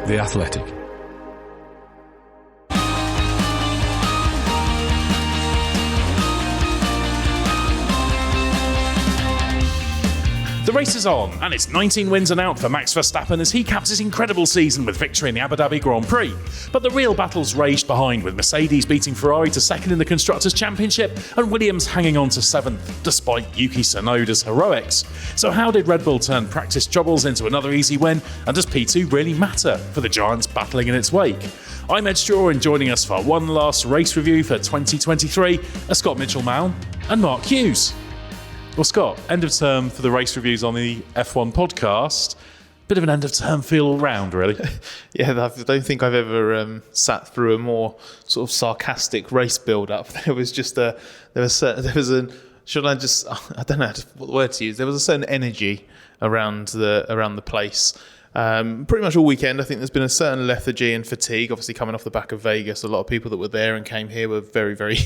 The Athletic. The race is on, and it's 19 wins and out for Max Verstappen as he caps his incredible season with victory in the Abu Dhabi Grand Prix. But the real battle's raged behind, with Mercedes beating Ferrari to second in the Constructors' Championship and Williams hanging on to seventh, despite Yuki Tsunoda's heroics. So how did Red Bull turn practice troubles into another easy win, and does P2 really matter for the giants battling in its wake? I'm Edd Straw, and joining us for one last race review for 2023 are Scott Mitchell-Malm and Mark Hughes. Well, Scott, end of term for the race reviews on the F1 podcast. Bit of an end of term feel all round, really. Yeah, I don't think I've ever sat through a more sort of sarcastic race build-up. I don't know what the word to use. There was a certain energy around the place. Pretty much all weekend, I think there's been a certain lethargy and fatigue. Obviously, coming off the back of Vegas, a lot of people that were there and came here were very, very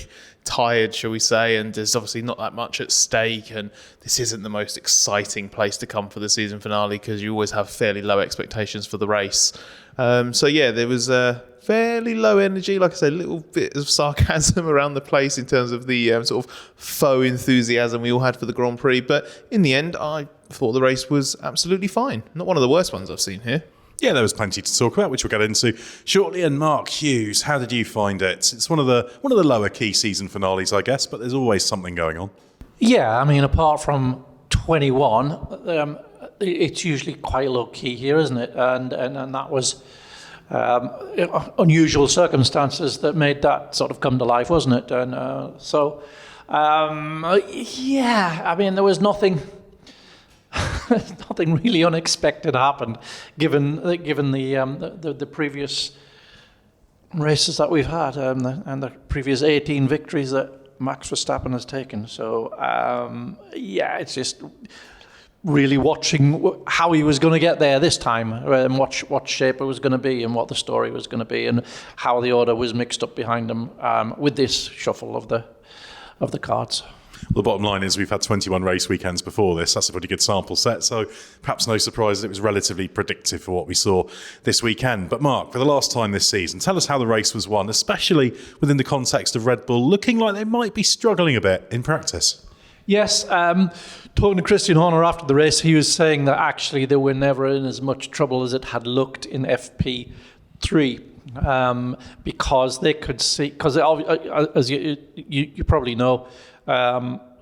tired, shall we say, and there's obviously not that much at stake, and this isn't the most exciting place to come for the season finale because you always have fairly low expectations for the race. So yeah, there was a fairly low energy, like I said, a little bit of sarcasm around the place in terms of the sort of faux enthusiasm we all had for the Grand Prix, but in the end, I thought the race was absolutely fine. Not one of the worst ones I've seen here. Yeah, there was plenty to talk about, which we'll get into shortly. And Mark Hughes, how did you find it? It's one of the lower key season finales, I guess, but there's always something going on. Yeah, I mean, apart from 21, it's usually quite low key here, isn't it? And that was unusual circumstances that made that sort of come to life, wasn't it? And yeah, I mean, there was nothing really unexpected happened, given the previous races that we've had and the previous 18 victories that Max Verstappen has taken. So yeah, it's just really watching how he was going to get there this time, and what shape it was going to be, and what the story was going to be, and how the order was mixed up behind him with this shuffle of the cards. Well, the bottom line is we've had 21 race weekends before this. That's a pretty good sample set, so perhaps no surprise that it was relatively predictive for what we saw this weekend. But Mark, for the last time this season, tell us how the race was won, especially within the context of Red Bull looking like they might be struggling a bit in practice. Yes, talking to Christian Horner after the race, he was saying that actually they were never in as much trouble as it had looked in FP3. Because they could see, because as you probably know,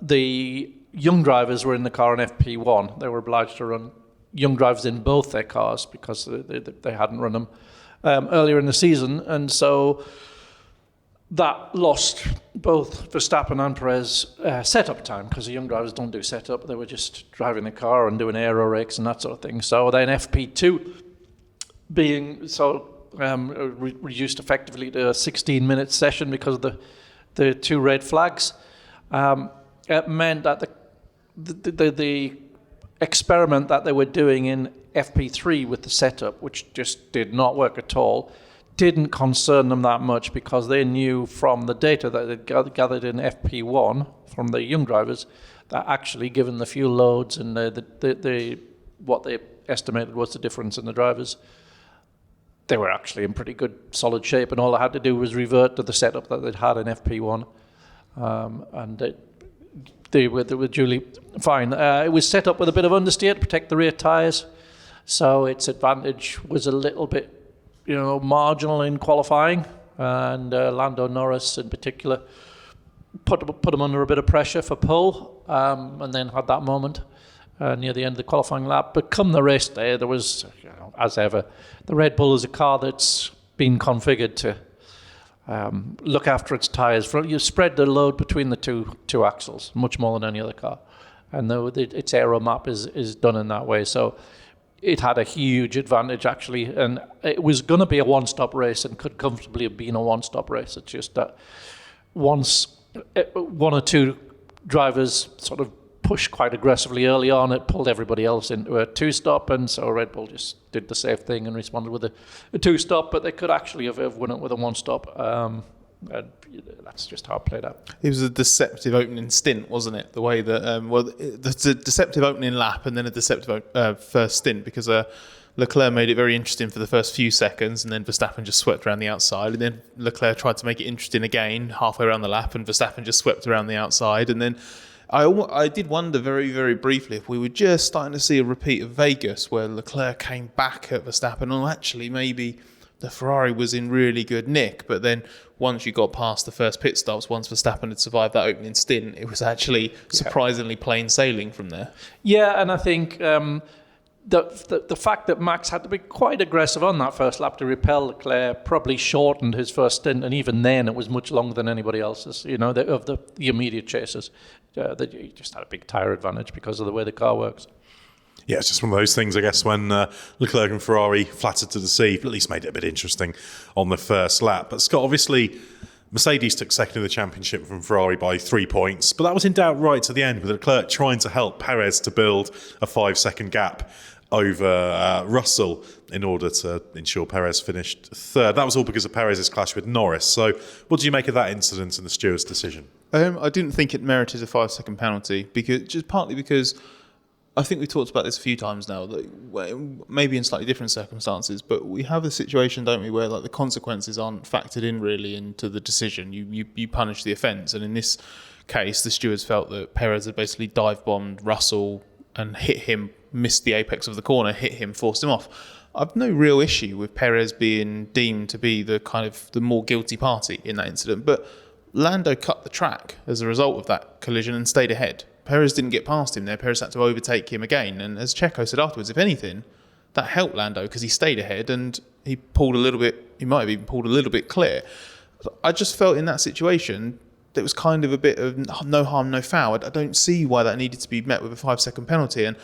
the young drivers were in the car in FP1. They were obliged to run young drivers in both their cars because they hadn't run them earlier in the season, and so that lost both Verstappen and Perez setup time, because the young drivers don't do setup. They were just driving the car and doing aero rakes and that sort of thing. So then FP2 being so reduced effectively to a 16-minute session because of the two red flags. It meant that the experiment that they were doing in FP3 with the setup, which just did not work at all, didn't concern them that much, because they knew from the data that they'd gathered in FP1 from the young drivers that actually, given the fuel loads and what they estimated was the difference in the drivers, they were actually in pretty good, solid shape, and all they had to do was revert to the setup that they'd had in FP1, and they were duly fine. It was set up with a bit of understeer to protect the rear tyres, so its advantage was a little bit, marginal in qualifying, and Lando Norris in particular put him under a bit of pressure for pole, and then had that moment near the end of the qualifying lap. But come the race day, there was, as ever, the Red Bull is a car that's been configured to look after its tyres. You spread the load between the two axles much more than any other car, and its aero map is done in that way. So it had a huge advantage, actually, and it was going to be a one-stop race and could comfortably have been a one-stop race. It's just that once one or two drivers sort of pushed quite aggressively early on, it pulled everybody else into a two-stop, and so Red Bull just did the safe thing and responded with a two-stop, but they could actually have won it with a one-stop. And that's just how it played out. It was a deceptive opening stint, wasn't it? The way that, the deceptive opening lap and then a deceptive first stint, because Leclerc made it very interesting for the first few seconds, and then Verstappen just swept around the outside, and then Leclerc tried to make it interesting again halfway around the lap, and Verstappen just swept around the outside. And then I did wonder very, very briefly if we were just starting to see a repeat of Vegas, where Leclerc came back at Verstappen, and actually maybe the Ferrari was in really good nick. But then once you got past the first pit stops, once Verstappen had survived that opening stint, it was actually surprisingly plain sailing from there. Yeah, and I think the fact that Max had to be quite aggressive on that first lap to repel Leclerc probably shortened his first stint, and even then it was much longer than anybody else's, of the immediate chasers. That you just had a big tyre advantage because of the way the car works. Yeah, it's just one of those things, I guess, when Leclerc and Ferrari flattered to deceive, at least made it a bit interesting on the first lap. But Scott, obviously, Mercedes took second in the championship from Ferrari by 3 points, but that was in doubt right to the end, with Leclerc trying to help Perez to build a 5-second gap over Russell in order to ensure Perez finished third. That was all because of Perez's clash with Norris. So what do you make of that incident and the steward's decision? I didn't think it merited a 5-second penalty, partly because I think we talked about this a few times now, that maybe in slightly different circumstances, but we have a situation, don't we, where like the consequences aren't factored in really into the decision. You punish the offence, and in this case, the stewards felt that Perez had basically dive-bombed Russell and hit him, missed the apex of the corner, hit him, forced him off. I've no real issue with Perez being deemed to be the more guilty party in that incident, but Lando cut the track as a result of that collision and stayed ahead. Perez didn't get past him there. Perez had to overtake him again. And as Checo said afterwards, if anything, that helped Lando because he stayed ahead and he might have even pulled a little bit clear. I just felt in that situation, there was kind of a bit of no harm, no foul. I don't see why that needed to be met with a 5-second penalty. And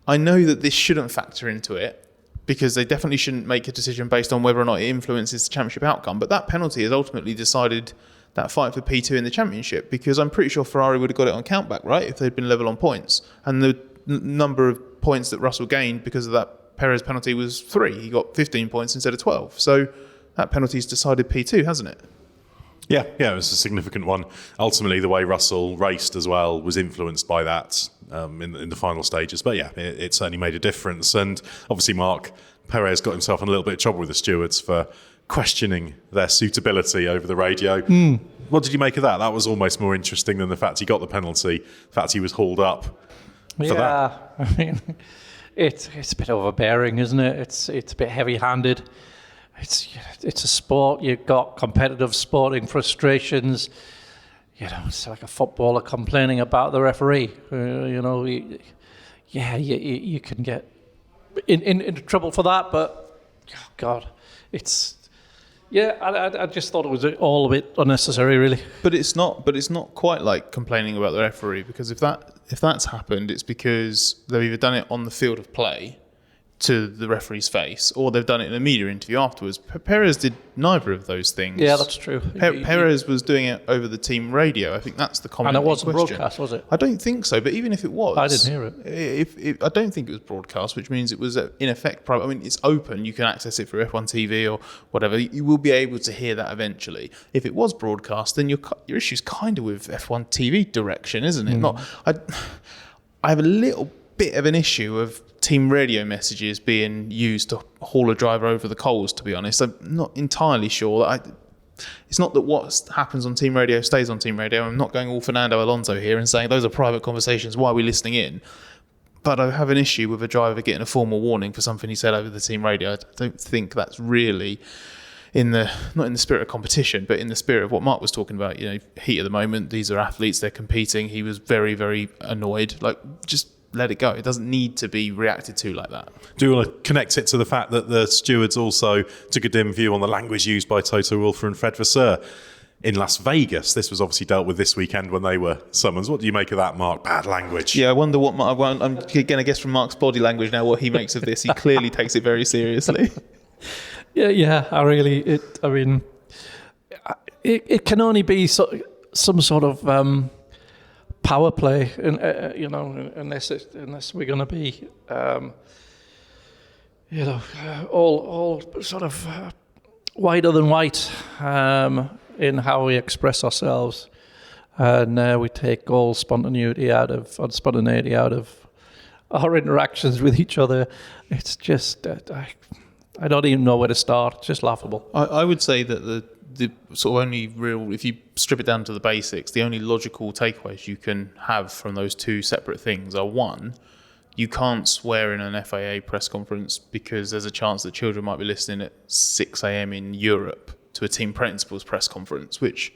I know that this shouldn't factor into it because they definitely shouldn't make a decision based on whether or not it influences the championship outcome. But that penalty has ultimately decided that fight for P2 in the championship, because I'm pretty sure Ferrari would have got it on countback, right, if they'd been level on points. And the number of points that Russell gained because of that Perez penalty was 3. He got 15 points instead of 12. So that penalty's decided P2, hasn't it? Yeah, it was a significant one. Ultimately, the way Russell raced as well was influenced by that in the final stages. But yeah, it certainly made a difference. And obviously, Mark, Perez got himself in a little bit of trouble with the stewards for questioning their suitability over the radio. What did you make of that? That was almost more interesting than the fact he got the penalty, the fact he was hauled up for that. I mean, it's a bit overbearing, isn't it? It's a bit heavy-handed. It's a sport. You've got competitive sporting frustrations. It's like a footballer complaining about the referee. You can get into trouble for that, but God, it's. Yeah, I just thought it was all a bit unnecessary, really. But it's not quite like complaining about the referee, because if that's happened, it's because they've either done it on the field of play to the referee's face, or they've done it in a media interview afterwards. Perez did neither of those things. Yeah, that's true. Perez was doing it over the team radio. I think that's the comment. And it wasn't broadcast, was it? I don't think so, but even if it was... I didn't hear it. I don't think it was broadcast, which means it was in effect private. I mean, it's open. You can access it through F1 TV or whatever. You will be able to hear that eventually. If it was broadcast, then your issue's kind of with F1 TV direction, isn't it? I have a little bit of an issue of team radio messages being used to haul a driver over the coals, to be honest. I'm not entirely sure. It's not that what happens on team radio stays on team radio. I'm not going all Fernando Alonso here and saying those are private conversations, why are we listening in? But I have an issue with a driver getting a formal warning for something he said over the team radio. I don't think that's really not in the spirit of competition, but in the spirit of what Mark was talking about. Heat of the moment, these are athletes, they're competing. He was very, very annoyed. Just let it go. It doesn't need to be reacted to like that. Do you want to connect it to the fact that the stewards also took a dim view on the language used by Toto Wolff and Fred Vasseur in Las Vegas? This was obviously dealt with this weekend when they were summoned. What do you make of that, Mark? Bad language. Yeah, I wonder what I'm going to guess from Mark's body language now what he makes of this. He clearly takes it very seriously. Yeah. It can only be some sort of power play, unless we're going to be, all sort of whiter than white in how we express ourselves, and we take all spontaneity out of our interactions with each other, it's just, I don't even know where to start. It's just laughable. I would say that the sort of only real, if you strip it down to the basics, the only logical takeaways you can have from those two separate things are, one, you can't swear in an FIA press conference because there's a chance that children might be listening at 6 a.m. in Europe to a team principal's press conference, which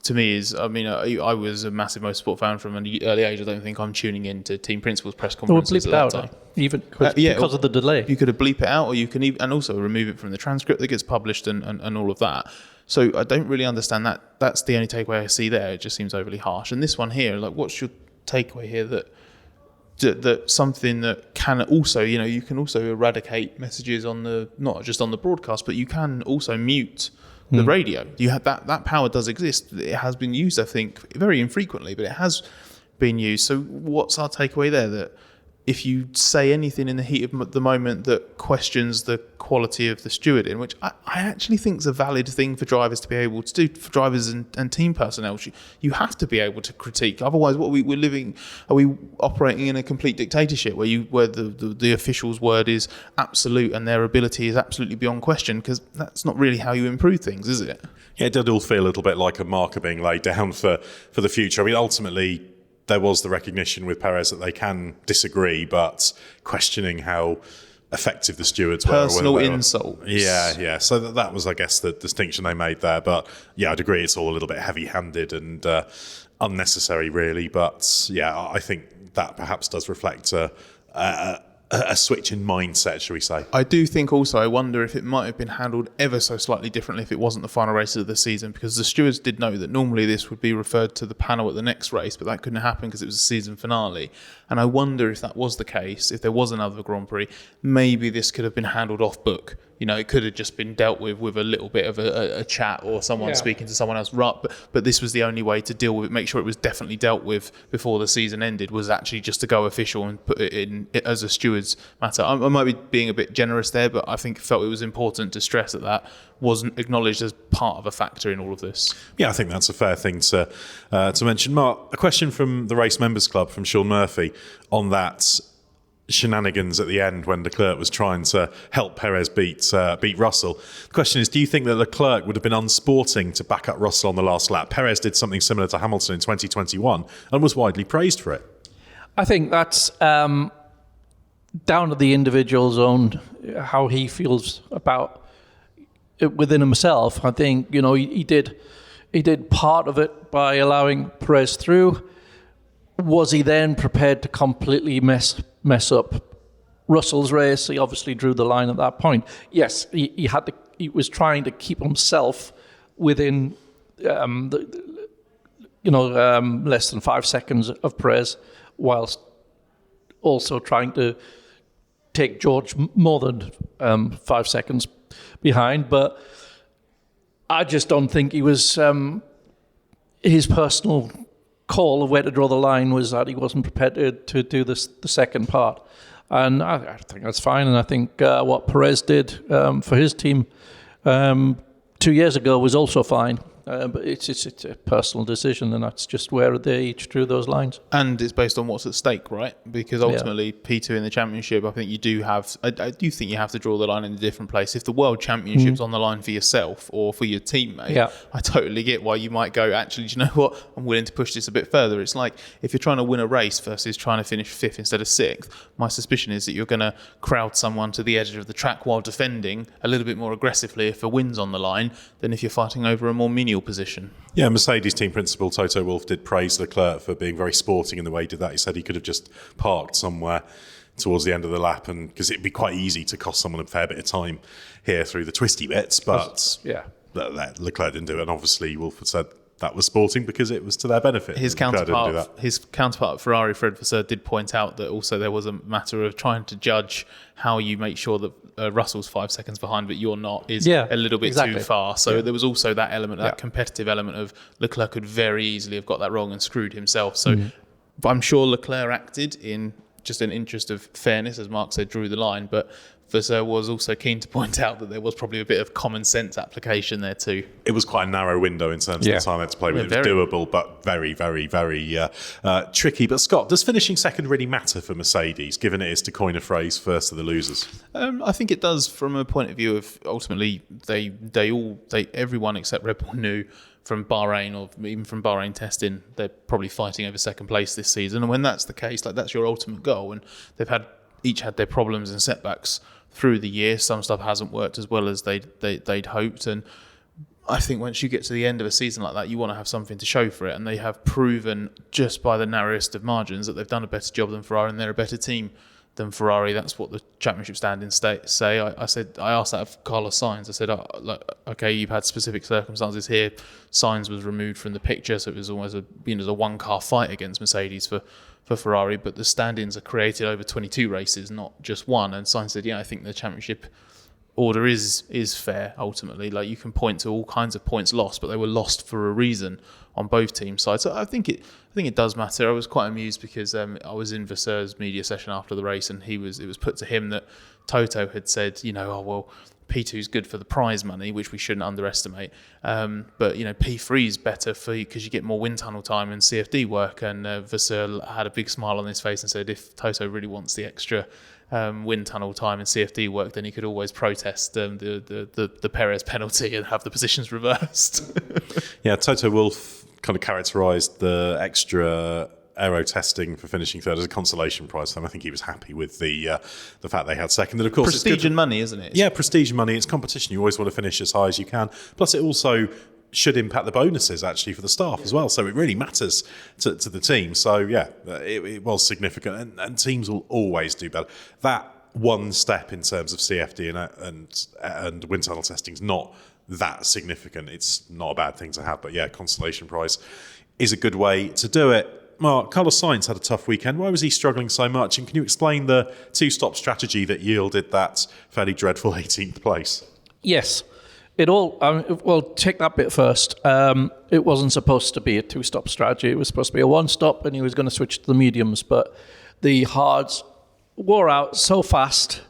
to me is, I mean, I was a massive motorsport fan from an early age. I don't think I'm tuning in to team principal's press conferences at that time. Even because of the delay. You could have bleep it out, or you can even, and also remove it from the transcript that gets published and all of that. So I don't really understand that. That's the only takeaway I see there. It just seems overly harsh. And this one here, like, what's your takeaway here that something that can also, you can also eradicate messages on not just on the broadcast, but you can also mute the radio. You have that power does exist. It has been used, I think, very infrequently, but it has been used. So what's our takeaway there? That if you say anything in the heat of the moment that questions the quality of the stewarding, which I actually think is a valid thing for drivers to be able to do, for drivers and team personnel, you have to be able to critique. Otherwise, are we operating in a complete dictatorship where the official's word is absolute and their ability is absolutely beyond question? Because that's not really how you improve things, is it? Yeah, it did all feel a little bit like a marker being laid down for the future. I mean, ultimately, there was the recognition with Perez that they can disagree, but questioning how effective the stewards were. Personal insults. Yeah. So that was, I guess, the distinction they made there. But yeah, I'd agree it's all a little bit heavy-handed and unnecessary, really. But yeah, I think that perhaps does reflect a switch in mindset, shall we say. I do think also, I wonder if it might have been handled ever so slightly differently if it wasn't the final race of the season, because the stewards did know that normally this would be referred to the panel at the next race, but that couldn't happen because it was the season finale. And I wonder if that was the case, if there was another Grand Prix, maybe this could have been handled off book. It could have just been dealt with a little bit of a chat or someone speaking to someone else. But this was the only way to deal with it, make sure it was definitely dealt with before the season ended, was actually just to go official and put it in as a steward's matter. I might be being a bit generous there, but I felt it was important to stress that wasn't acknowledged as part of a factor in all of this. Yeah, I think that's a fair thing to mention. Mark, a question from the Race Members Club from Sean Murphy on that shenanigans at the end when Leclerc was trying to help Perez beat Russell. The question is, do you think that Leclerc would have been unsporting to back up Russell on the last lap? Perez did something similar to Hamilton in 2021 and was widely praised for it. I think that's down to the individual's own, how he feels about it within himself. I think, he did part of it by allowing Perez through. Was he then prepared to completely mess up Russell's race? He obviously drew the line at that point. Yes, he was trying to keep himself within less than 5 seconds of Perez, whilst also trying to take George more than 5 seconds behind. But I just don't think he was his personal call of where to draw the line was that he wasn't prepared to do the second part. And I think that's fine. And I think what Perez did for his team 2 years ago was also fine. But it's a personal decision, and that's just where they each drew those lines. And it's based on what's at stake, right? Because ultimately, P2 in the championship, I think you do have. I do think you have to draw the line in a different place. If the world championship's on the line for yourself or for your teammate, I totally get why you might go, actually, do you know what? I'm willing to push this a bit further. It's like if you're trying to win a race versus trying to finish 5th instead of 6th, my suspicion is that you're going to crowd someone to the edge of the track while defending a little bit more aggressively if a win's on the line than if you're fighting over a more menial position. Yeah, Mercedes team principal Toto Wolff did praise Leclerc for being very sporting in the way he did that. He said he could have just parked somewhere towards the end of the lap, and because it'd be quite easy to cost someone a fair bit of time here through the twisty bits, but Leclerc didn't do it. And obviously Wolff had said that was sporting because it was to their benefit. His counterpart at Ferrari, Fred Vasseur, did point out that also there was a matter of trying to judge how you make sure that Russell's 5 seconds behind but you're not is a little bit too far. So there was also that element, that competitive element of Leclerc could very easily have got that wrong and screwed himself. So but I'm sure Leclerc acted in just an interest of fairness, as Mark said, drew the line. But Vasseur was also keen to point out that there was probably a bit of common sense application there too. It was quite a narrow window in terms of the time they had to play with. It was doable, but very, very, very tricky. But Scott, does finishing second really matter for Mercedes, given it is, to coin a phrase, first of the losers? I think it does from a point of view of ultimately everyone except Red Bull knew from Bahrain, or even from Bahrain testing, they're probably fighting over second place this season. And when that's the case, like, that's your ultimate goal. And they've each had their problems and setbacks through the year. Some stuff hasn't worked as well as they'd hoped. And I think once you get to the end of a season like that, you want to have something to show for it. And they have proven just by the narrowest of margins that they've done a better job than Ferrari, and they're a better team than Ferrari. That's what the championship standings say. I asked that of Carlos Sainz. I said, okay, you've had specific circumstances here. Sainz was removed from the picture, so it was almost a one-car fight against Mercedes for Ferrari, but the standings are created over 22 races, not just one. And Sainz said, I think the championship order is fair, ultimately. Like, you can point to all kinds of points lost, but they were lost for a reason on both team sides. So I think it does matter. I was quite amused because I was in Vasseur's media session after the race, and it was put to him that Toto had said, P2 is good for the prize money, which we shouldn't underestimate. But P3 is better because you get more wind tunnel time and CFD work. And Vasseur had a big smile on his face and said, if Toto really wants the extra wind tunnel time and CFD work, then he could always protest the Perez penalty and have the positions reversed. Yeah, Toto Wolff kind of characterised the extra aero testing for finishing third as a consolation prize, and I think he was happy with the fact they had second. And of course, prestige and money, isn't it? Yeah, prestige and money. It's competition. You always want to finish as high as you can. Plus, it also should impact the bonuses actually for the staff as well. So it really matters to the team. So yeah, it was significant, and teams will always do better. That one step in terms of CFD and wind tunnel testing is not that significant. It's not a bad thing to have, but yeah, consolation prize is a good way to do it. Mark, Carlos Sainz had a tough weekend. Why was he struggling so much? And can you explain the two-stop strategy that yielded that fairly dreadful 18th place? Yes. Well, take that bit first. It wasn't supposed to be a two-stop strategy. It was supposed to be a one-stop, and he was going to switch to the mediums. But the hards wore out so fast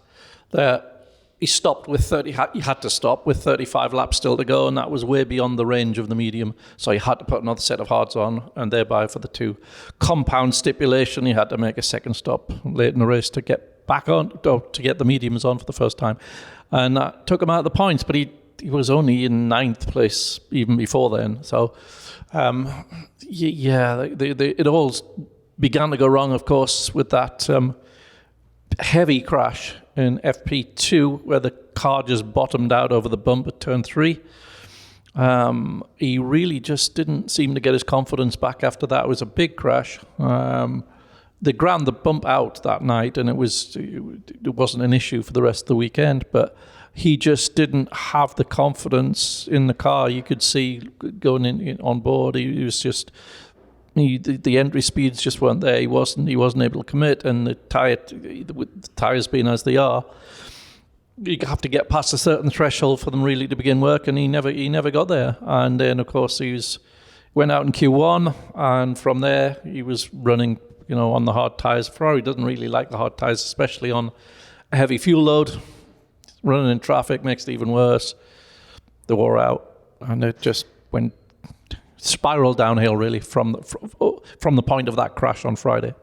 that he stopped with 30. He had to stop with 35 laps still to go, and that was way beyond the range of the medium. So he had to put another set of hards on, and thereby for the two compound stipulation, he had to make a second stop late in the race to get back on, to get the mediums on for the first time, and that took him out of the points. But he was only in 9th place even before then. So it all began to go wrong, of course, with that heavy crash in FP2 where the car just bottomed out over the bump at turn 3. He really just didn't seem to get his confidence back after that. It was a big crash. They ground the bump out that night, and it wasn't an issue for the rest of the weekend, but he just didn't have the confidence in the car. You could see going in on board, he was just... the entry speeds just weren't there. He wasn't able to commit, and the tyres being as they are, you have to get past a certain threshold for them really to begin work, and he never got there. And then of course he went out in Q1, and from there he was running on the hard tyres. Ferrari doesn't really like the hard tyres, especially on a heavy fuel load. Running in traffic makes it even worse. They wore out, and it just went spiraled downhill really from the point of that crash on Friday.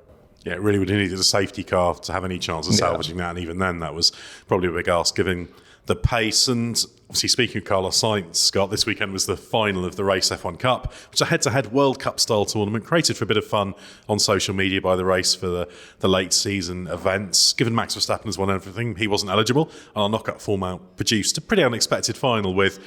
Yeah, it really would have needed a safety car to have any chance of salvaging that, and even then that was probably a big ask given the pace. And obviously, speaking of Carlos Sainz, Scott, this weekend was the final of the Race F1 Cup, which is a head-to-head World Cup style tournament created for a bit of fun on social media by the race for the late season events. Given Max Verstappen has won everything, he wasn't eligible, and our knockout format produced a pretty unexpected final with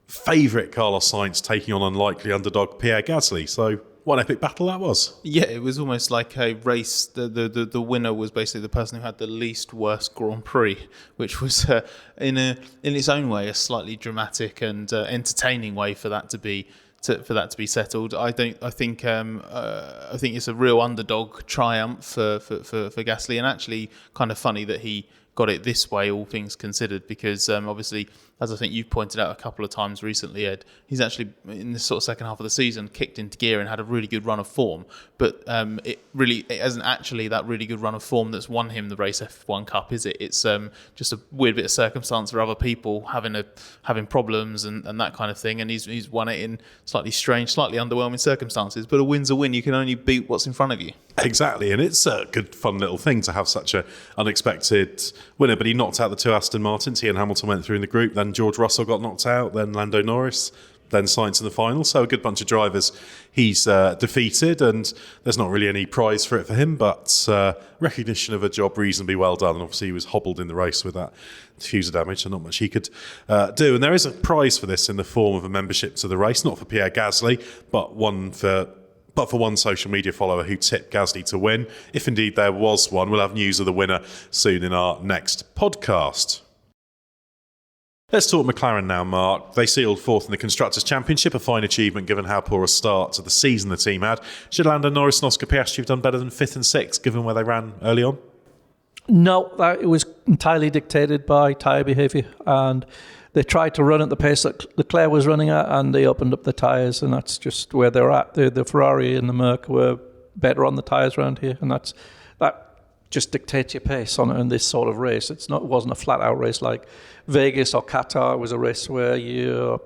favourite Carlos Sainz taking on unlikely underdog Pierre Gasly. So what an epic battle that was. Yeah, it was almost like a race. The winner was basically the person who had the least worst Grand Prix, which was in its own way a slightly dramatic and entertaining way for that to be settled. I think it's a real underdog triumph for Gasly, and actually kind of funny that he got it this way, all things considered, because obviously, as I think you've pointed out a couple of times recently, Ed, he's actually, in this sort of second half of the season, kicked into gear and had a really good run of form. But it isn't actually that really good run of form that's won him the Race F1 Cup, is it? It's just a weird bit of circumstance for other people having problems and that kind of thing. And he's won it in slightly strange, slightly underwhelming circumstances. But a win's a win. You can only beat what's in front of you. Exactly, and it's a good, fun little thing to have such an unexpected winner. But he knocked out the two Aston Martins. He and Hamilton went through in the group. Then George Russell got knocked out. Then Lando Norris. Then Sainz in the final. So a good bunch of drivers he's defeated, and there's not really any prize for it for him, but recognition of a job reasonably well done. And obviously he was hobbled in the race with that diffuser damage, so not much he could do. And there is a prize for this in the form of a membership to the race, not for Pierre Gasly, but for one social media follower who tipped Gasly to win. If indeed there was one, we'll have news of the winner soon in our next podcast. Let's talk McLaren now, Mark. They sealed fourth in the Constructors' Championship, a fine achievement given how poor a start to the season the team had. Should Lando Norris and Oscar Piastri have done better than fifth and sixth, given where they ran early on? No, it was entirely dictated by tyre behaviour, and they tried to run at the pace that Leclerc was running at, and they opened up the tyres, and that's just where they're at. The Ferrari and the Merc were better on the tyres around here, and that just dictates your pace in this sort of race. It wasn't a flat-out race like Vegas or Qatar. It was a race where your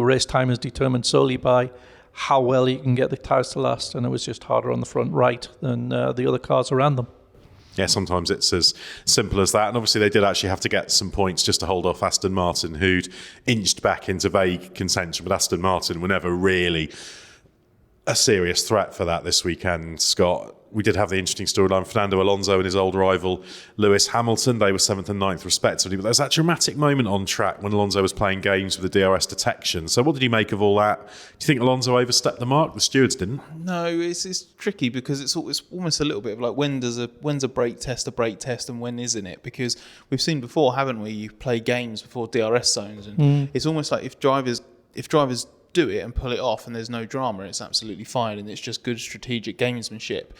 race time is determined solely by how well you can get the tyres to last, and it was just harder on the front right than the other cars around them. Yeah, sometimes it's as simple as that. And obviously they did actually have to get some points just to hold off Aston Martin, who'd inched back into vague contention. But Aston Martin were never really a serious threat for that this weekend, Scott. We did have the interesting storyline, Fernando Alonso and his old rival Lewis Hamilton. They were 7th and 9th respectively, but there was that dramatic moment on track when Alonso was playing games with the DRS detection. So what did you make of all that? Do you think Alonso overstepped the mark? The stewards didn't. No, it's tricky because it's almost a little bit of like when's a brake test and when isn't it? Because we've seen before, haven't we? You play games before DRS zones, and it's almost like if drivers do it and pull it off and there's no drama, it's absolutely fine and it's just good strategic gamesmanship.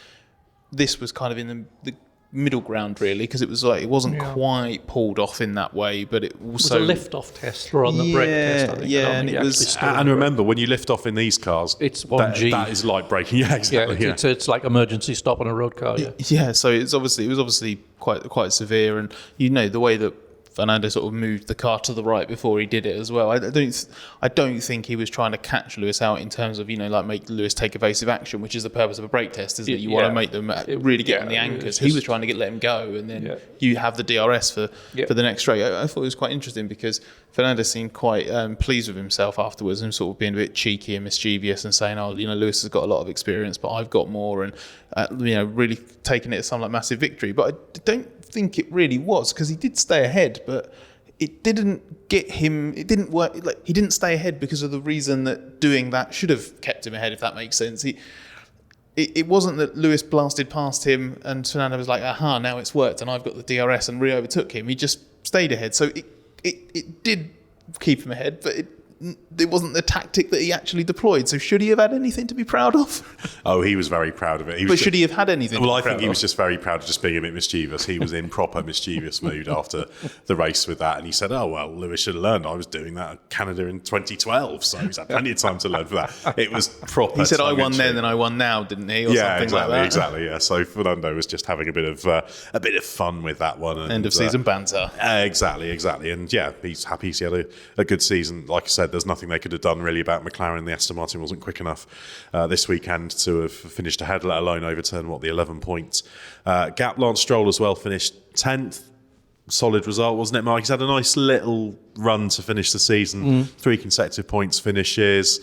This was kind of in the middle ground, really, because it wasn't quite pulled off in that way, but it also... It was a lift-off test rather than the brake test, I think. Yeah, and it was... And remember, when you lift off in these cars, it's 1G. That is like braking. Yeah, exactly. Yeah, it's like emergency stop on a road car, yeah. Yeah, so it was obviously quite severe, and the way that Fernando sort of moved the car to the right before he did it as well. I don't think he was trying to catch Lewis out in terms of make Lewis take evasive action, which is the purpose of a brake test, isn't it? You want to make them really get on the anchors. He was trying to let him go, and then you have the DRS for the next straight. I thought it was quite interesting because Fernando seemed quite pleased with himself afterwards and sort of being a bit cheeky and mischievous and saying, Lewis has got a lot of experience, but I've got more, and really taking it as some massive victory. But I don't think it really was, because he did stay ahead, but it didn't get him, it didn't work. He didn't stay ahead because of the reason that doing that should have kept him ahead, if that makes sense. It wasn't that Lewis blasted past him and Fernando was like, aha, now it's worked and I've got the DRS, and re-overtook him. He just stayed ahead. So it did keep him ahead, but it wasn't the tactic that he actually deployed. So should he have had anything to be proud of? Oh, he was very proud of it. Should he have had anything? Well, I think he was just very proud of just being a bit mischievous. He was in proper mischievous mood after the race with that. And he said, oh, well, Lewis should have learned. I was doing that at Canada in 2012. So he's had plenty of time to learn for that. It was proper. He said, I won then and I won now, didn't he? Or something like that. Exactly. Yeah. So Fernando was just having a bit of fun with that one. And, end of season banter. Exactly. And yeah, he's happy he had a good season. Like I said, there's nothing they could have done really about McLaren. The Aston Martin wasn't quick enough this weekend to have finished ahead, let alone overturn the 11 points gap. Lance Stroll as well finished 10th. Solid result, wasn't it, Mark? He's had a nice little run to finish the season. 3 consecutive points finishes.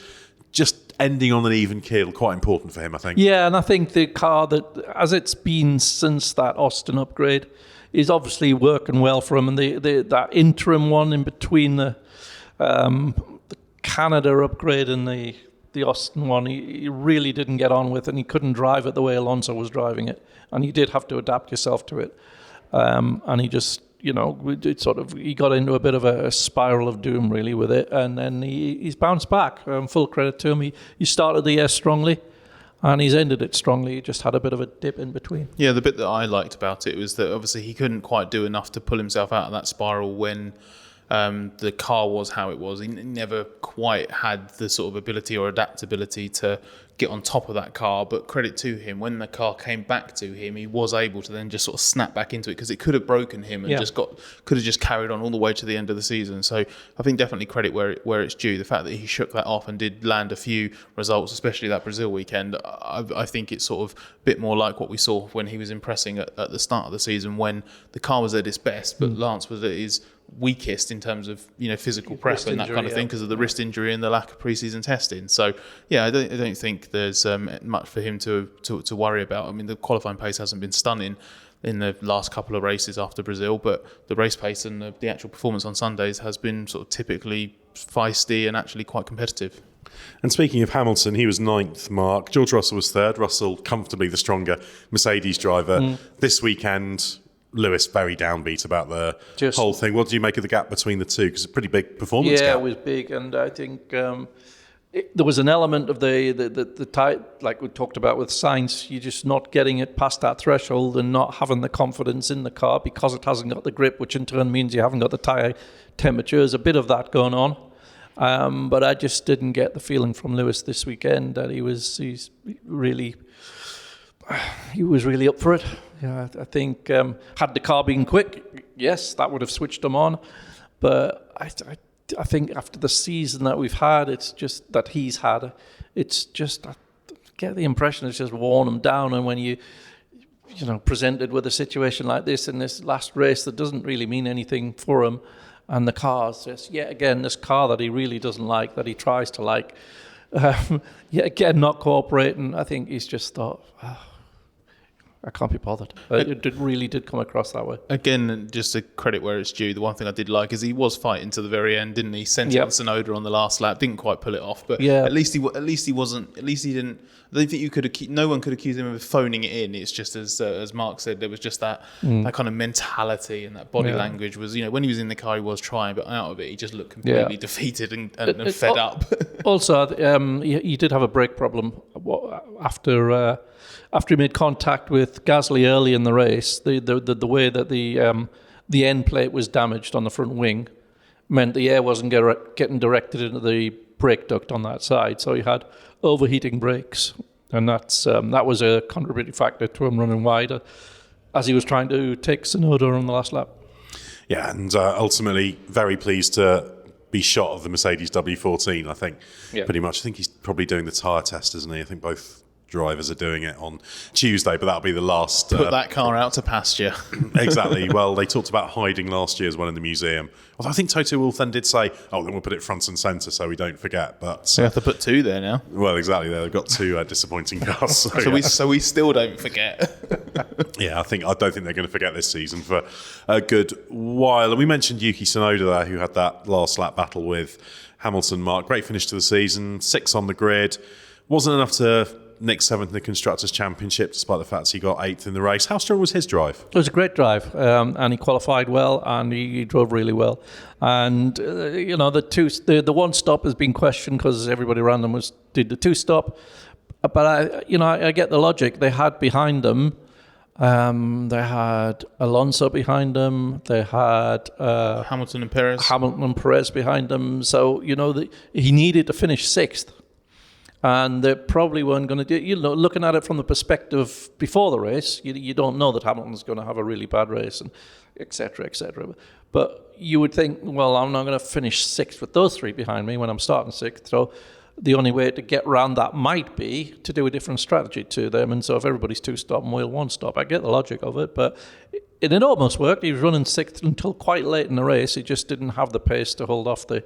Just ending on an even keel, quite important for him, I think. Yeah, and I think the car that, as it's been since that Austin upgrade, is obviously working well for him. And that interim one in between the Canada upgrade and the Austin one, he really didn't get on with, and he couldn't drive it the way Alonso was driving it, and you did have to adapt yourself to it. And he just, he got into a bit of a spiral of doom really with it, and then he's bounced back. Full credit to him. He started the year strongly, And he's ended it strongly. He just had a bit of a dip in between. Yeah, the bit that I liked about it was that obviously he couldn't quite do enough to pull himself out of that spiral when the car was how it was. He never quite had the sort of ability or adaptability to get on top of that car, but credit to him, when the car came back to him, he was able to then just sort of snap back into it, because it could have broken him and could have just carried on all the way to the end of the season. So I think definitely credit where it's due. The fact that he shook that off and did land a few results, especially that Brazil weekend, I think it's sort of a bit more like what we saw when he was impressing at the start of the season, when the car was at its best, but Lance was at his weakest in terms of physical prep and that kind of thing, because of the wrist injury and the lack of pre-season testing. So yeah, I don't think there's much for him to worry about. I mean, the qualifying pace hasn't been stunning in the last couple of races after Brazil, but the race pace and the actual performance on Sundays has been sort of typically feisty and actually quite competitive. And speaking of Hamilton, he was 9th, Mark. George Russell was 3rd. Russell comfortably the stronger Mercedes driver. This weekend, Lewis very downbeat about the whole thing. What do you make of the gap between the two? Because it's a pretty big performance gap. Yeah, it was big, and I think there was an element of the type, like we talked about with Sainz, you're just not getting it past that threshold and not having the confidence in the car because it hasn't got the grip, which in turn means you haven't got the tyre temperature. There's a bit of that going on. But I just didn't get the feeling from Lewis this weekend that he was really up for it. Yeah, I think had the car been quick, yes, that would have switched him on. But I think after the season that we've had, it's just that he's had, it's just, I get the impression it's just worn him down. And when you presented with a situation like this in this last race that doesn't really mean anything for him, and the car's just, yet again, this car that he really doesn't like, that he tries to like, yet again, not cooperating, I think he's just thought, I can't be bothered. It really did come across that way. Again, just to credit where it's due, the one thing I did like is he was fighting to the very end, didn't he? Sent it on Tsunoda on the last lap, didn't quite pull it off, but at least he wasn't. At least he didn't. I don't think no one could accuse him of phoning it in. It's just as Mark said, there was just that kind of mentality and that body language was. When he was in the car, he was trying, but out of it, he just looked completely defeated and fed up. Also, he did have a brake problem after he made contact with Gasly early in the race. The way that the end plate was damaged on the front wing meant the air wasn't getting directed into the brake duct on that side, so he had overheating brakes, and that was a contributing factor to him running wide as he was trying to take Tsunoda on the last lap. Yeah, and ultimately very pleased to be shot of the Mercedes W14, I think, pretty much. I think he's probably doing the tyre test, isn't he? I think both drivers are doing it on Tuesday, but that'll be the last. Put that car out to pasture. Exactly. Well, they talked about hiding last year's one in the museum. Although I think Toto Wolff then did say, then we'll put it front and centre so we don't forget. But we have to put 2 there now. Well, exactly. They've got 2 disappointing cars. So we still don't forget. Yeah, I don't think they're going to forget this season for a good while. And we mentioned Yuki Tsunoda there, who had that last lap battle with Hamilton. Mark, great finish to the season, 6th on the grid. Wasn't enough to nick 7th in the Constructors' Championship, despite the fact he got 8th in the race. How strong was his drive? It was a great drive, and he qualified well, and he drove really well. And the one stop has been questioned because everybody around them did the 2 stop. But I get the logic. They had behind them, they had Alonso behind them. They had Hamilton and Perez behind them. So he needed to finish 6th. And they probably weren't going to do. Looking at it from the perspective before the race, you don't know that Hamilton's going to have a really bad race, and et cetera, et cetera. But you would think, well, I'm not going to finish 6th with those 3 behind me when I'm starting 6th. So the only way to get around that might be to do a different strategy to them. And so if everybody's 2 stop and we'll 1 stop, I get the logic of it. But it almost worked. He was running 6th until quite late in the race. He just didn't have the pace to hold off the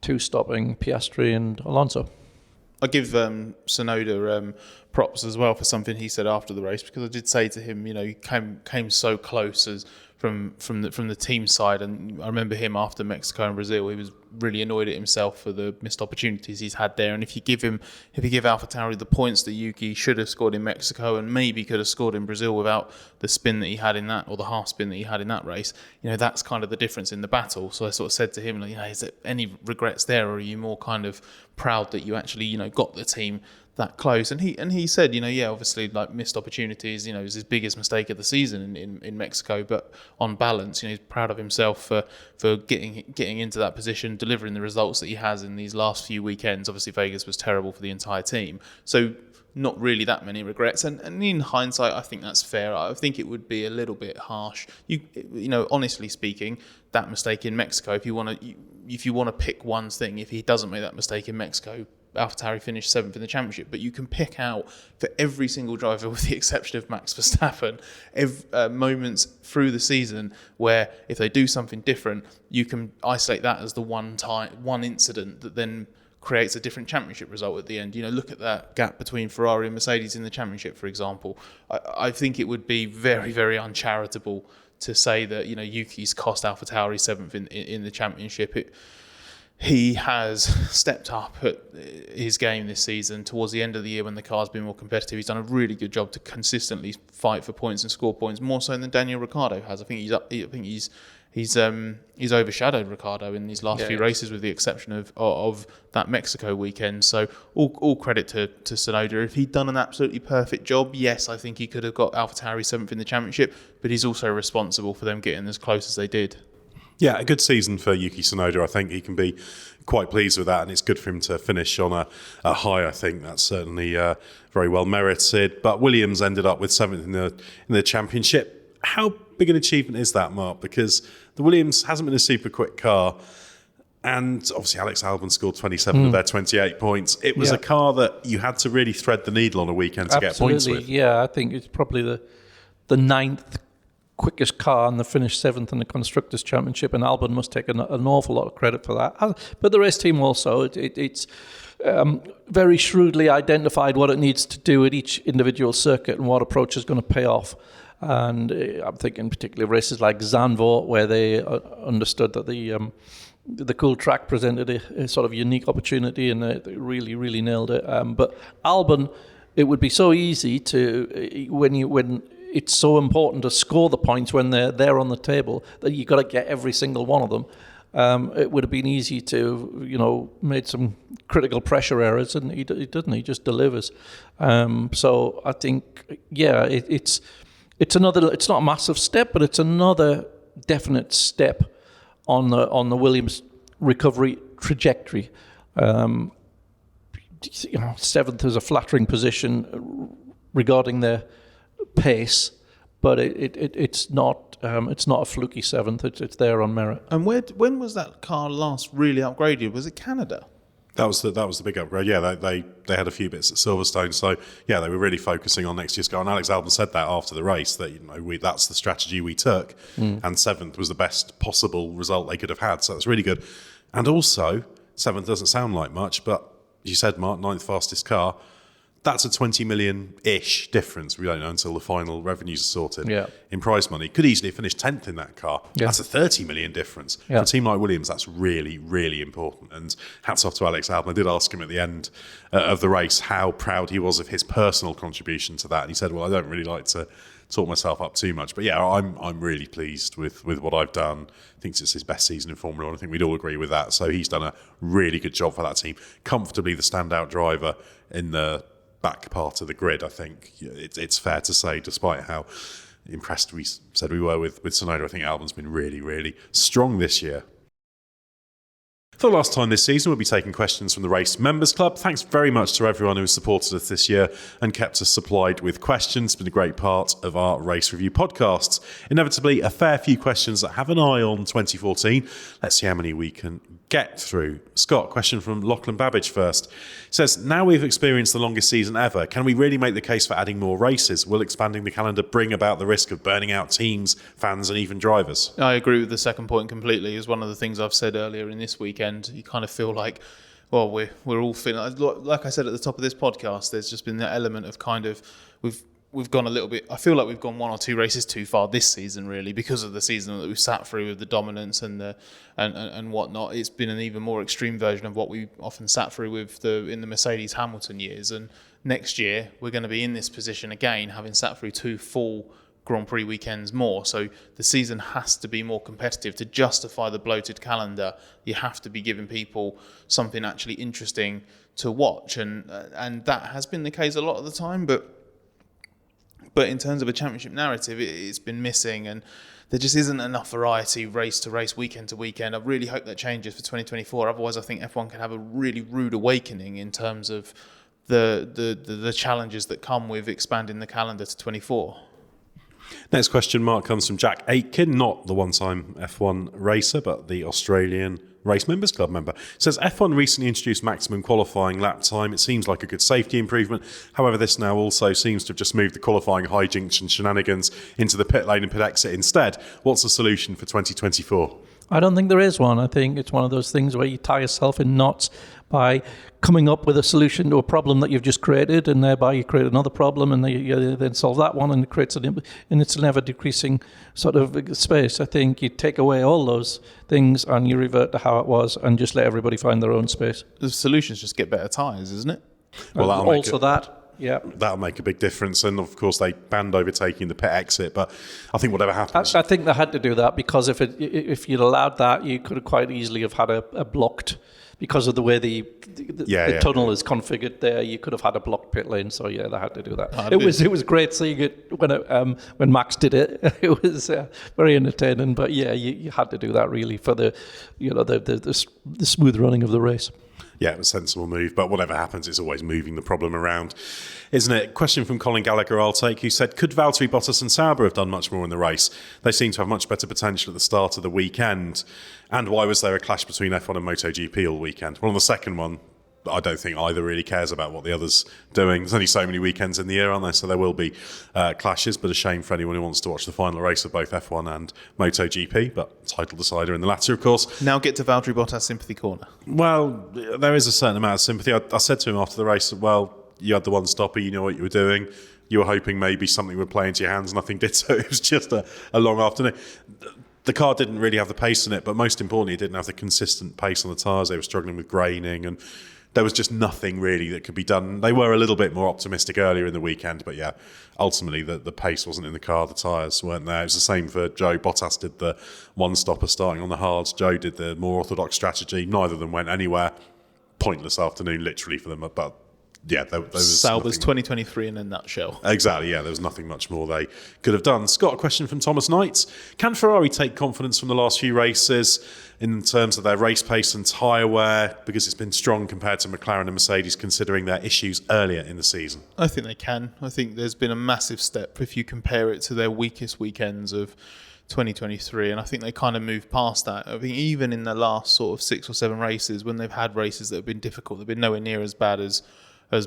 2 stopping Piastri and Alonso. I give Tsunoda props as well for something he said after the race, because I did say to him, he came so close as from the team side, and I remember him after Mexico and Brazil, he was really annoyed at himself for the missed opportunities he's had there. And if you give AlphaTauri the points that Yuki should have scored in Mexico and maybe could have scored in Brazil without the spin that he had in that, or the half spin that he had in that race, that's kind of the difference in the battle. So I sort of said to him, is there any regrets there, or are you more kind of proud that you actually got the team close. And he said, obviously like missed opportunities, it was his biggest mistake of the season in Mexico. But on balance, he's proud of himself for getting into that position, delivering the results that he has in these last few weekends. Obviously, Vegas was terrible for the entire team, so not really that many regrets. And in hindsight, I think that's fair. I think it would be a little bit harsh. Honestly speaking, that mistake in Mexico. If you want to pick one thing, if he doesn't make that mistake in Mexico, AlphaTauri finished 7th in the championship. But you can pick out for every single driver, with the exception of Max Verstappen, moments through the season where if they do something different, you can isolate that as the one incident that then creates a different championship result at the end. Look at that gap between Ferrari and Mercedes in the championship, for example. I think it would be very, very uncharitable to say that Yuki's cost AlphaTauri 7th in the championship. He has stepped up at his game this season. Towards the end of the year, when the car's been more competitive, he's done a really good job to consistently fight for points and score points, more so than Daniel Ricciardo has. I think he's overshadowed Ricciardo in these last few races, with the exception of that Mexico weekend. So all credit to Tsunoda. If he'd done an absolutely perfect job, yes, I think he could have got AlphaTauri 7th in the championship, but he's also responsible for them getting as close as they did. Yeah, a good season for Yuki Tsunoda. I think he can be quite pleased with that, and it's good for him to finish on a high. I think that's certainly very well merited. But Williams ended up with 7th in the championship. How big an achievement is that, Mark? Because the Williams hasn't been a super quick car, and obviously Alex Albon scored 27 of their 28 points. It was a car that you had to really thread the needle on a weekend to get points with. Yeah, I think it's probably the 9th quickest car, and they finished 7th in the Constructors' Championship, and Albon must take an awful lot of credit for that. But the race team also, it's very shrewdly identified what it needs to do at each individual circuit and what approach is going to pay off. And I'm thinking particularly of races like Zandvoort, where they understood that the cool track presented a sort of unique opportunity, and they really, really nailed it. But Albon, it would be so easy to, when it's so important to score the points when they're there on the table, that you've got to get every single one of them. It would have been easy to, made some critical pressure errors, and he didn't. He just delivers. So I think, it's another. It's not a massive step, but it's another definite step on the Williams recovery trajectory. 7th is a flattering position regarding their pace, but it's not a fluky 7th. It's there on merit. And when was that car last really upgraded? Was it Canada? That was the big upgrade. Yeah, they had a few bits at Silverstone, so yeah, they were really focusing on next year's car. And Alex Albon said that after the race, that that's the strategy we took, and 7th was the best possible result they could have had. So that's really good. And also, 7th doesn't sound like much, but you said, Mark, 9th fastest car. That's a 20 million-ish difference. We don't know until the final revenues are sorted in prize money. Could easily finish 10th in that car. Yeah. That's a 30 million difference. Yeah. For a team like Williams, that's really, really important. And hats off to Alex Albon. I did ask him at the end of the race how proud he was of his personal contribution to that. And he said, well, I don't really like to talk myself up too much. But yeah, I'm really pleased with what I've done. I think it's his best season in Formula 1. I think we'd all agree with that. So he's done a really good job for that team. Comfortably the standout driver in the back part of the grid. I think it's fair to say, despite how impressed we said we were with Tsunoda, I think Albon's been really, really strong this year. For the last time this season, we'll be taking questions from the Race Members Club. Thanks very much to everyone who has supported us this year and kept us supplied with questions. It's been a great part of our race review podcasts. Inevitably, a fair few questions that have an eye on 2014. Let's see how many we can get through. Scott, question from Lachlan Babbage first. It says, now we've experienced the longest season ever, can we really make the case for adding more races? Will expanding the calendar bring about the risk of burning out teams, fans and even drivers? I agree with the second point completely. It's one of the things I've said earlier in this weekend. You kind of feel like, well, we're all feeling, like I said at the top of this podcast, there's just been that element of kind of, we've gone a little bit, I feel like we've gone one or two races too far this season, really, because of the season that we've sat through with the dominance and whatnot. It's been an even more extreme version of what we often sat through in the Mercedes Hamilton years. And next year, we're going to be in this position again, having sat through two full Grand Prix weekends more. So the season has to be more competitive. To justify the bloated calendar, you have to be giving people something actually interesting to watch. And that has been the case a lot of the time. But in terms of a championship narrative, it's been missing. And there just isn't enough variety race to race, weekend to weekend. I really hope that changes for 2024. Otherwise, I think F1 can have a really rude awakening in terms of the challenges that come with expanding the calendar to 24. Next question, Mark, comes from Jack Aitken, not the one-time F1 racer, but the Australian Race Members Club member. Says F1 recently introduced maximum qualifying lap time. It seems like a good safety improvement. However, this now also seems to have just moved the qualifying hijinks and shenanigans into the pit lane and pit exit instead. What's the solution for 2024? I don't think there is one. I think it's one of those things where you tie yourself in knots by coming up with a solution to a problem that you've just created, and thereby you create another problem, and you then solve that one, and it creates and it's an ever decreasing sort of space. I think you take away all those things and you revert to how it was, and just let everybody find their own space. The solution is just get better tyres, isn't it? Well, that'll make a big difference. And of course, they banned overtaking the pit exit. But I think whatever happens, I think they had to do that because if you'd allowed that, you could have quite easily have had a blocked. Because of the way the tunnel is configured there, you could have had a blocked pit lane. So they had to do that. It was great seeing it when Max did it. It was very entertaining. But you had to do that really for the smooth running of the race. Yeah, it was a sensible move, but whatever happens, it's always moving the problem around, isn't it? Question from Colin Gallagher, I'll take, who said, could Valtteri, Bottas and Sauber have done much more in the race? They seem to have much better potential at the start of the weekend. And why was there a clash between F1 and MotoGP all weekend? Well, on the second one, I don't think either really cares about what the other's doing. There's only so many weekends in the year, aren't there? So there will be clashes, but a shame for anyone who wants to watch the final race of both F1 and MotoGP, but title decider in the latter, of course. Now get to Valtteri Bottas sympathy corner. Well, there is a certain amount of sympathy. I said to him after the race, well, you had the one stopper, you know what you were doing. You were hoping maybe something would play into your hands, nothing did, so it was just a long afternoon. The car didn't really have the pace in it, but most importantly, it didn't have the consistent pace on the tyres. They were struggling with graining, and there was just nothing really that could be done. They were a little bit more optimistic earlier in the weekend, but ultimately the pace wasn't in the car, the tyres weren't there. It was the same for Joe. Bottas did the one-stopper starting on the hards. Joe did the more orthodox strategy. Neither of them went anywhere. Pointless afternoon, literally, for them, but there was Sauber's 2023 in a nutshell. Exactly, there was nothing much more they could have done. Scott, a question from Thomas Knight. Can Ferrari take confidence from the last few races in terms of their race pace and tyre wear, because it's been strong compared to McLaren and Mercedes, considering their issues earlier in the season? I think they can. I think there's been a massive step if you compare it to their weakest weekends of 2023, and I think they kind of moved past that. I think even in the last sort of 6 or 7 races, when they've had races that have been difficult, they've been nowhere near as bad as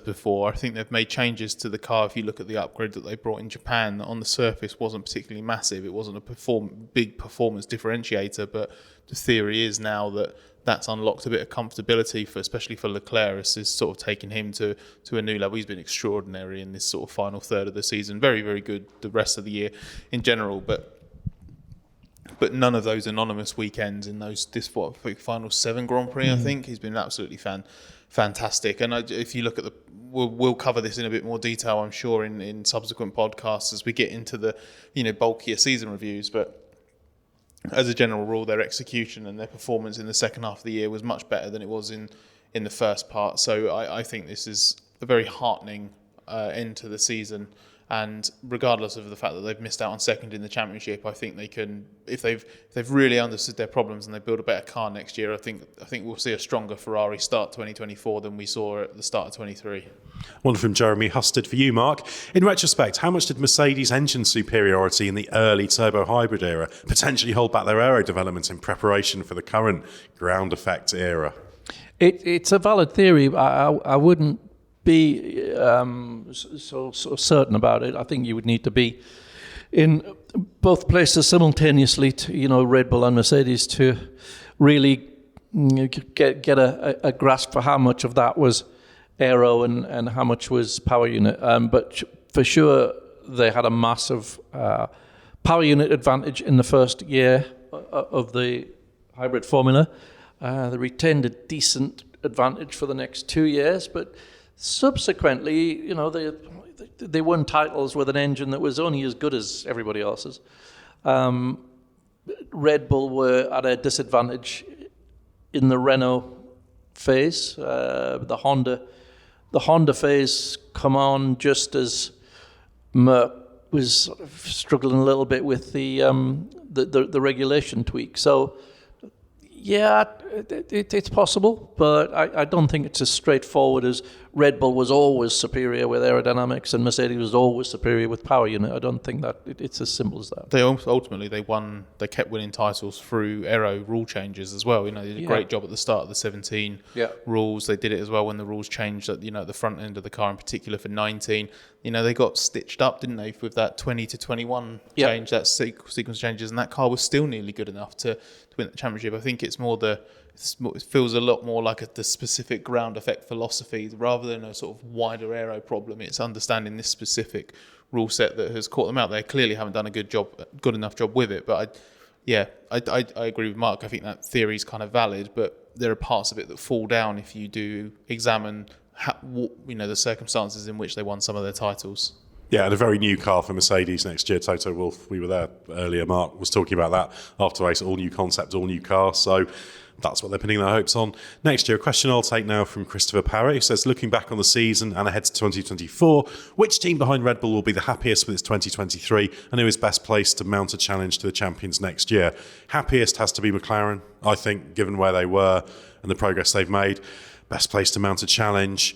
before. I think they've made changes to the car. If you look at the upgrade that they brought in Japan, that on the surface wasn't particularly massive. It wasn't a big performance differentiator, but the theory is now that that's unlocked a bit of comfortability especially for Leclerc. It's sort of taken him to a new level. He's been extraordinary in this sort of final third of the season. Very, very good the rest of the year in general, but none of those anonymous weekends in final 7 Grand Prix, I think, he's been absolutely fantastic. And if you look at we'll cover this in a bit more detail, I'm sure, in subsequent podcasts as we get into the bulkier season reviews. But as a general rule, their execution and their performance in the second half of the year was much better than it was in the first part. So I think this is a very heartening end to the season. And regardless of the fact that they've missed out on second in the championship, I think they can, if they've really understood their problems and they build a better car next year, I think we'll see a stronger Ferrari start 2024 than we saw at the start of 23. One from Jeremy Husted for you, Mark. In retrospect, how much did Mercedes' engine superiority in the early turbo hybrid era potentially hold back their aero development in preparation for the current ground effect era? It's a valid theory. I wouldn't be so certain about it. I think you would need to be in both places simultaneously to, Red Bull and Mercedes, to really get a grasp for how much of that was aero and how much was power unit. But for sure, they had a massive power unit advantage in the first year of the hybrid formula. They retained a decent advantage for the next 2 years, but subsequently, they won titles with an engine that was only as good as everybody else's. Red Bull were at a disadvantage in the Renault phase. The Honda phase come on just as Merc was sort of struggling a little bit with the regulation tweak. So, yeah, it's possible, but I don't think it's as straightforward as Red Bull was always superior with aerodynamics and Mercedes was always superior with power unit. I don't think that it's as simple as that. They kept winning titles through aero rule changes as well. They did a great job at the start of the 17 rules. They did it as well when the rules changed at the front end of the car, in particular for 19. They got stitched up, didn't they, with that 20 to 21 change, that sequence changes, and that car was still nearly good enough to win the championship. I think it's more it feels a lot more like the specific ground effect philosophy rather than a sort of wider aero problem. It's understanding this specific rule set that has caught them out. They clearly haven't done a good enough job with it. But I agree with Mark. I think that theory is kind of valid, but there are parts of it that fall down if you do examine the circumstances in which they won some of their titles. Yeah, and a very new car for Mercedes next year. Toto Wolff, we were there earlier. Mark was talking about that after race. All new concept, all new car. So that's what they're pinning their hopes on. Next year, a question I'll take now from Christopher Parrott, who says, looking back on the season and ahead to 2024, which team behind Red Bull will be the happiest with its 2023 and who is best placed to mount a challenge to the champions next year? Happiest has to be McLaren, I think, given where they were and the progress they've made. Best place to mount a challenge,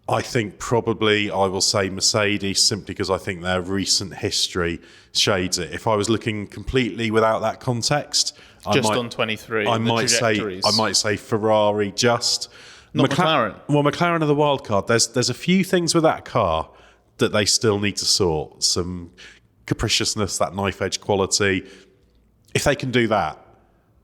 I think probably I will say Mercedes, simply because I think their recent history shades it. If I was looking completely without that context, on 23, I might say Ferrari. Not McLaren. Well, McLaren are the wild card. There's a few things with that car that they still need to sort. Some capriciousness, that knife edge quality. If they can do that,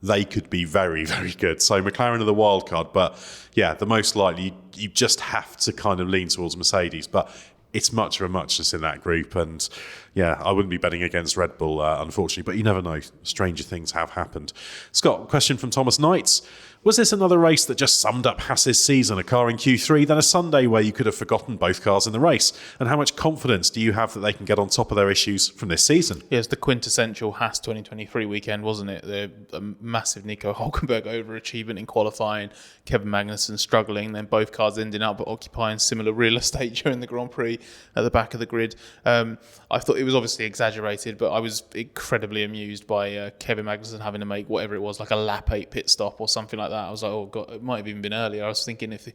they could be very, very good. So McLaren are the wild card, but yeah, the most likely you just have to kind of lean towards Mercedes. But it's much of a muchness in that group, and yeah, I wouldn't be betting against Red Bull, unfortunately. But you never know; stranger things have happened. Scott, question from Thomas Knights. Was this another race that just summed up Haas's season, a car in Q3, then a Sunday where you could have forgotten both cars in the race? And how much confidence do you have that they can get on top of their issues from this season? Yeah, it's the quintessential Haas 2023 weekend, wasn't it? The massive Nico Hülkenberg overachievement in qualifying, Kevin Magnussen struggling, then both cars ending up occupying similar real estate during the Grand Prix at the back of the grid. I thought it was obviously exaggerated, but I was incredibly amused by Kevin Magnussen having to make whatever it was, like a lap 8 pit stop or something like that. I was like, oh god, it might have even been earlier. I was thinking if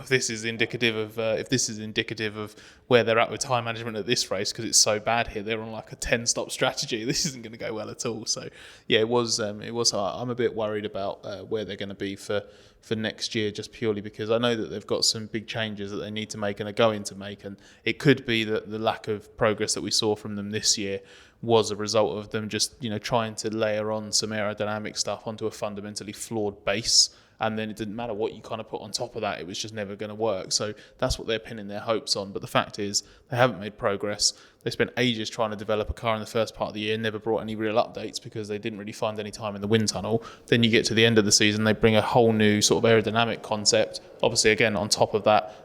this is indicative of where they're at with time management at this race, because it's so bad here, they're on like a 10-stop strategy. This isn't going to go well at all. So yeah, it was. I'm a bit worried about where they're going to be for next year, just purely because I know that they've got some big changes that they need to make and are going to make, and it could be that the lack of progress that we saw from them this year was a result of them just trying to layer on some aerodynamic stuff onto a fundamentally flawed base, and then it didn't matter what you kind of put on top of that, it was just never going to work. So that's what they're pinning their hopes on. But the fact is, they haven't made progress. They spent ages trying to develop a car in the first part of the year, never brought any real updates because they didn't really find any time in the wind tunnel. Then you get to the end of the season, they bring a whole new sort of aerodynamic concept. Obviously, again, on top of that,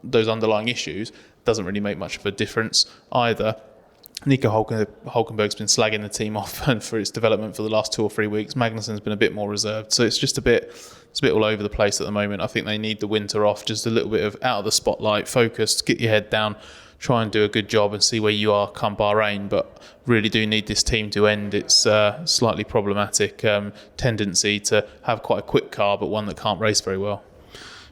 those underlying issues, doesn't really make much of a difference either. Nico Hülkenberg's been slagging the team off for its development for the last 2 or 3 weeks. Magnussen's been a bit more reserved, so it's just a bit all over the place at the moment. I think they need the winter off, just a little bit of out of the spotlight, focused, get your head down, try and do a good job and see where you are come Bahrain. But really do need this team to end its slightly problematic tendency to have quite a quick car, but one that can't race very well.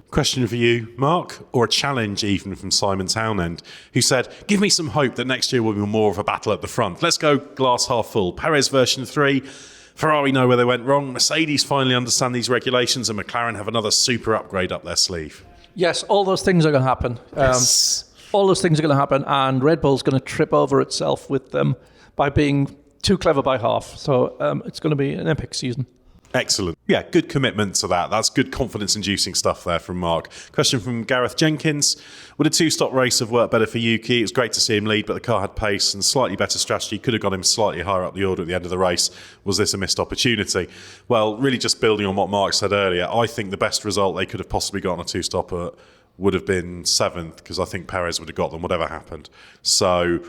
Question for you, Mark, or a challenge even from Simon Townend, who said, give me some hope that next year will be more of a battle at the front. Let's go glass half full. Perez version 3, Ferrari know where they went wrong, Mercedes finally understand these regulations, and McLaren have another super upgrade up their sleeve. Yes, all those things are going to happen. Yes. All those things are going to happen, and Red Bull's going to trip over itself with them by being too clever by half. So it's going to be an epic season. Excellent. Yeah, good commitment to that. That's good confidence-inducing stuff there from Mark. Question from Gareth Jenkins. Would a 2-stop race have worked better for Yuki? It was great to see him lead, but the car had pace and slightly better strategy. Could have got him slightly higher up the order at the end of the race. Was this a missed opportunity? Well, really just building on what Mark said earlier, I think the best result they could have possibly got on a 2-stopper would have been 7th, because I think Perez would have got them, whatever happened. So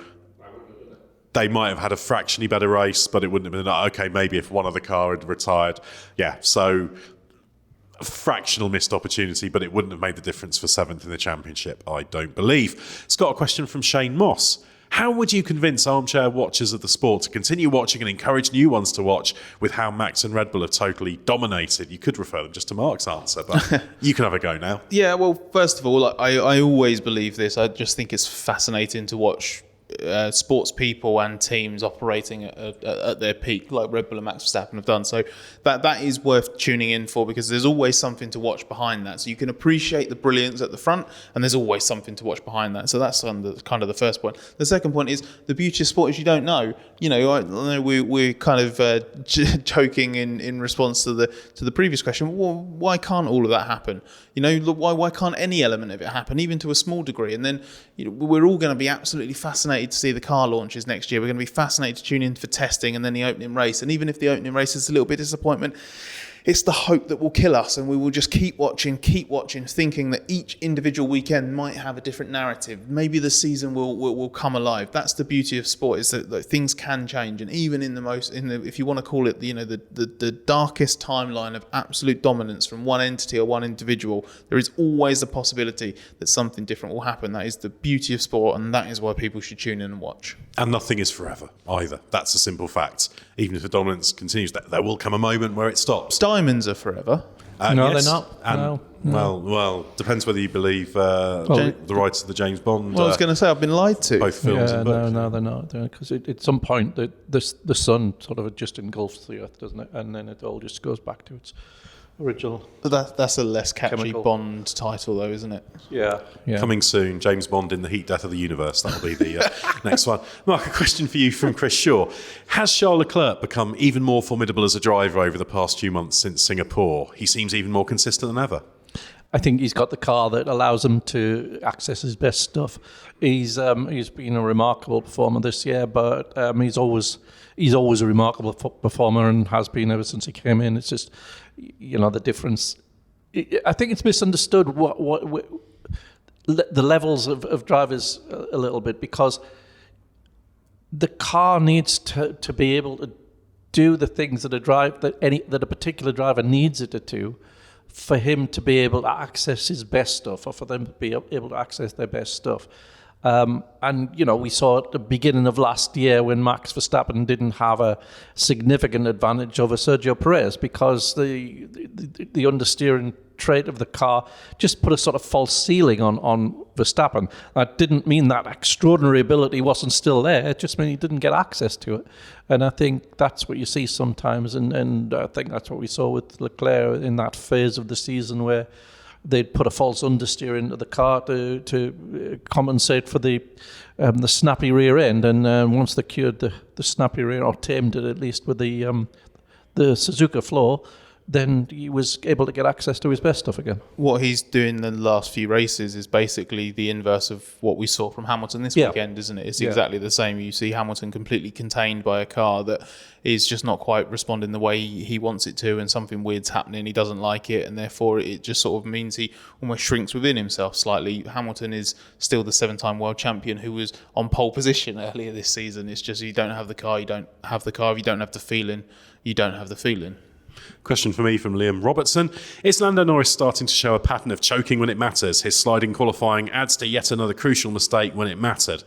they might have had a fractionally better race, but it wouldn't have been, okay, maybe if one other car had retired. Yeah, so a fractional missed opportunity, but it wouldn't have made the difference for 7th in the championship, I don't believe. It's got a question from Shane Moss. How would you convince armchair watchers of the sport to continue watching and encourage new ones to watch with how Max and Red Bull have totally dominated? You could refer them just to Mark's answer, but you can have a go now. Yeah, well, first of all, I always believe this. I just think it's fascinating to watch sports people and teams operating at their peak, like Red Bull and Max Verstappen have done. So that is worth tuning in for, because there's always something to watch behind that. So you can appreciate the brilliance at the front, and there's always something to watch behind that. So that's kind of the first point. The second point is the beauty of sport is you don't know. You know, I know we're kind of joking in response to the previous question. Well, why can't all of that happen? You know, why can't any element of it happen, even to a small degree? And then, you know, we're all going to be absolutely fascinated to see the car launches next year. We're going to be fascinated to tune in for testing and then the opening race. And even if the opening race is a little bit disappointment, it's the hope that will kill us, and we will just keep watching, thinking that each individual weekend might have a different narrative. Maybe the season will come alive. That's the beauty of sport, is that things can change, and even if you want to call it, you know, the darkest timeline of absolute dominance from one entity or one individual, there is always a possibility that something different will happen. That is the beauty of sport, and that is why people should tune in and watch. And nothing is forever either. That's a simple fact. Even if the dominance continues, there will come a moment where it stops. Diamonds are forever. No, yes. they're not. And, No. Well, depends whether you believe the rights of the James Bond. Well, I was going to say, I've been lied to. Both films and books. No, they're not. Because at some point, the sun sort of just engulfs the earth, doesn't it? And then it all just goes back to its original. That's a less catchy Chemical. Bond title, though, isn't it? Yeah. Coming soon, James Bond in the heat death of the universe. That'll be the next one. Mark, a question for you from Chris Shaw. Has Charles Leclerc become even more formidable as a driver over the past few months since Singapore? He seems even more consistent than ever. I think he's got the car that allows him to access his best stuff. He's been a remarkable performer this year, but he's always a remarkable performer and has been ever since he came in. It's just, you know, the difference. I think it's misunderstood what the levels of drivers a little bit, because the car needs to be able to do the things that a particular driver needs it to do, for him to be able to access his best stuff, or for them to be able to access their best stuff. And, you know, we saw at the beginning of last year when Max Verstappen didn't have a significant advantage over Sergio Perez, because the understeering trait of the car just put a sort of false ceiling on Verstappen. That didn't mean that extraordinary ability wasn't still there. It just meant he didn't get access to it. And I think that's what you see sometimes. And I think that's what we saw with Leclerc in that phase of the season where they'd put a false understeer into the car to compensate for the snappy rear end. And once they cured the snappy rear, or tamed it at least with the Suzuka floor, then he was able to get access to his best stuff again. What he's doing in the last few races is basically the inverse of what we saw from Hamilton this weekend, isn't it? It's exactly the same. You see Hamilton completely contained by a car that is just not quite responding the way he wants it to, and something weird's happening. He doesn't like it, and therefore it just sort of means he almost shrinks within himself slightly. Hamilton is still the 7-time world champion who was on pole position earlier this season. It's just, you don't have the car, you don't have the car. If you don't have the feeling, you don't have the feeling. Question for me from Liam Robertson. Is Lando Norris starting to show a pattern of choking when it matters? His sliding qualifying adds to yet another crucial mistake when it mattered.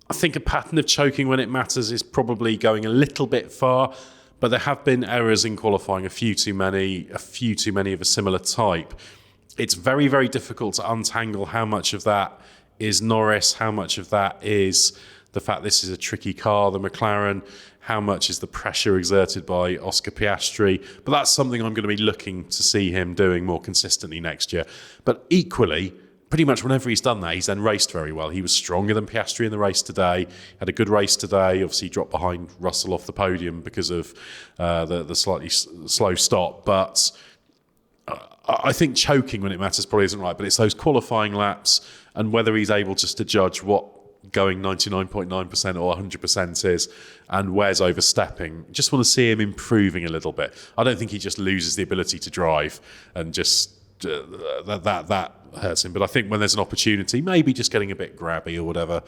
I think a pattern of choking when it matters is probably going a little bit far, but there have been errors in qualifying, a few too many of a similar type. It's very, very difficult to untangle how much of that is Norris, how much of that is the fact this is a tricky car, the McLaren, how much is the pressure exerted by Oscar Piastri. But that's something I'm going to be looking to see him doing more consistently next year. But equally, pretty much whenever he's done that, he's then raced very well. He was stronger than Piastri in the race today, had a good race today. Obviously, dropped behind Russell off the podium because of the slightly slow stop. But I think choking when it matters probably isn't right. But it's those qualifying laps and whether he's able just to judge what going 99.9% or 100% is, and where's overstepping. Just want to see him improving a little bit. I don't think he just loses the ability to drive and just that hurts him. But I think when there's an opportunity, maybe just getting a bit grabby or whatever,